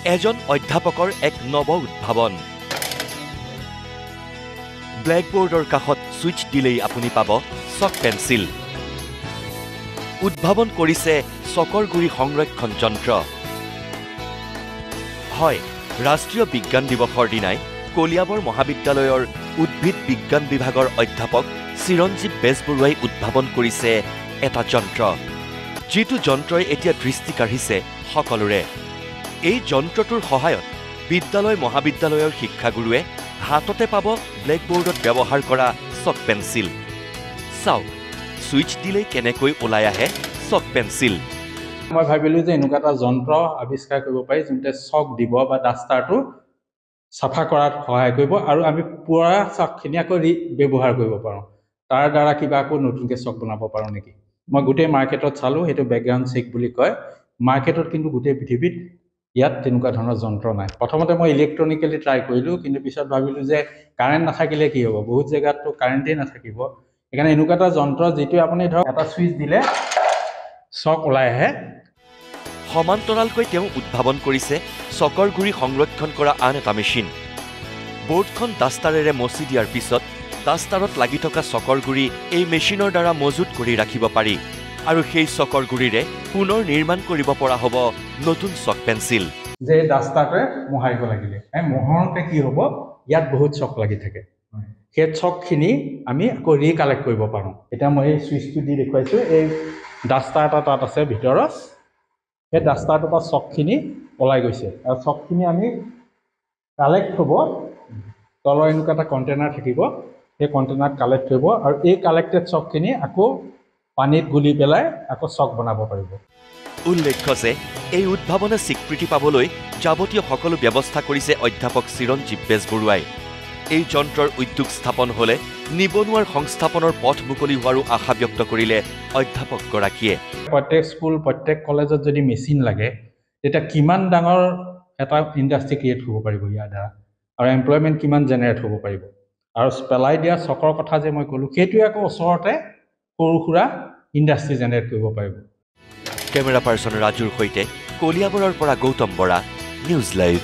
এজন অধ্যাপকৰ এক নৱ উদ্ভাৱন ব্লেকবোৰ্ডৰ কাষত সুইচ দিলেই আপুনি পাব চক পেন্সিল উদ্ভাৱন কৰিছে চকৰ গুৰি সংৰক্ষণ যন্ত্ৰ হয় ৰাষ্ট্ৰীয় বিজ্ঞান দিৱসৰ দিনাই কলিয়াবৰ মহাবিদ্যালয়ৰ উদ্ভিদ বিজ্ঞান বিভাগৰ অধ্যাপক চিৰঞ্জীৱ বেজবৰুৱাই উদ্ভাৱন কৰিছে এটা যন্ত্ৰ যেটো যন্ত্ৰই এতিয়া দৃষ্টি কাঢ়িছে সকলোৰে এই যন্ত্ৰটোৰ সহায়ত বিদ্যালয় মহাবিদ্যালয়ৰ শিক্ষাগুৰুৱে হাততে পাব ব্লেকবোৰ্ডত ব্যৱহাৰ কৰা চক পেন্সিল চাওক সুইচ দিলেই কেনেকৈ ওলাই আহে চক পেন্সিল মই ভাবিলো যে এনেকুৱা এটা যন্ত্ৰ আৱিষ্কাৰ কৰিব পাৰি যোনতে চক দিব বা ডাষ্টাৰটো সাফা কৰাত সহায় কৰিব আৰু আমি পুৰা চকখিনি আকৌ ব্যৱহাৰ কৰিব পাৰোঁ তাৰ দ্বাৰা কিবা আকৌ নতুনকৈ চক বনাব পাৰোঁ নেকি মই গোটেই মাৰ্কেটত চালোঁ সেইটো বেকগ্ৰাউণ্ড চেক বুলি কয় মাৰ্কেটত কিন্তু গোটেই পৃথিৱীত ইয়াত তেনেকুৱা ধৰণৰ যন্ত্ৰ নাই প্ৰথমতে মই ইলেক্ট্ৰনিকেলি ট্ৰাই কৰিলোঁ কিন্তু পিছত ভাবিলোঁ যে কাৰেণ্ট নাথাকিলে কি হ'ব বহুত জেগাততো কাৰেণ্টেই নাথাকিব সেইকাৰণে এনেকুৱা এটা যন্ত্ৰ যিটো আপুনি ধৰক এটা সুইচ দিলে চক ওলাই আহে সমান্তৰালকৈ তেওঁ উদ্ভাৱন কৰিছে চকৰ গুৰি সংৰক্ষণ কৰা আন এটা মেচিন বোৰ্ডখন ডাষ্টাৰেৰে মচি দিয়াৰ পিছত ডাষ্টাৰত লাগি থকা চকৰ গুৰি এই মেচিনৰ দ্বাৰা মজুত কৰি ৰাখিব পাৰি আৰু সেই চকৰ গুৰিৰে পুনৰ নিৰ্মাণ কৰিব পৰা হ'ব নতুন চক পেন্সিল যে ডাষ্টাৰটোৱে মোহাৰিব লাগিলে মোহৰতে কি হ'ব ইয়াত বহুত চক লাগি থাকে সেই চকখিনি আমি আকৌ ৰিকালেক্ট কৰিব পাৰোঁ এতিয়া মই এই সুইচটো দি দেখুৱাইছোঁ এই ডাষ্টাৰ এটা তাত আছে ভিতৰত সেই ডাষ্টাৰটোৰ পৰা চকখিনি ওলাই গৈছে আৰু চকখিনি আমি কালেক্ট হ'ব তলৰ এনেকুৱা এটা কণ্টেইনাৰ থাকিব সেই কণ্টেইনাৰত কালেক্ট হ'ব আৰু এই কালেক্টেড চকখিনি আকৌ পানীত গুলি পেলাই আকৌ চক বনাব পাৰিব উল্লেখ্য যে এই উদ্ভাৱনে স্বীকৃতি পাবলৈ যাৱতীয় সকলো ব্যৱস্থা কৰিছে অধ্যাপক চিৰঞ্জীৱ বেজবৰুৱাই এই যন্ত্ৰৰ উদ্যোগ স্থাপন হ'লে নিবনুৱাৰ সংস্থাপনৰ পথ মুকলি হোৱাৰো আশা ব্যক্ত কৰিলে অধ্যাপকগৰাকীয়ে প্ৰত্যেক স্কুল প্ৰত্যেক কলেজত যদি মেচিন লাগে তেতিয়া কিমান ডাঙৰ এটা ইণ্ডাষ্ট্ৰি ক্ৰিয়েট হ'ব পাৰিব ইয়াৰ দ্বাৰা আৰু এমপ্লয়মেণ্ট কিমান জেনেৰেট হ'ব পাৰিব আৰু পেলাই দিয়া চকৰ কথা যে মই ক'লোঁ সেইটোৱে আকৌ ওচৰতে সৰু সুৰা ইণ্ডাষ্ট্ৰি জেনেৰেট কৰিব পাৰিব কেমেৰা পাৰ্চন ৰাজুৰ সৈতে কলিয়াবৰৰ পৰা গৌতম বৰা নিউজ লাইভ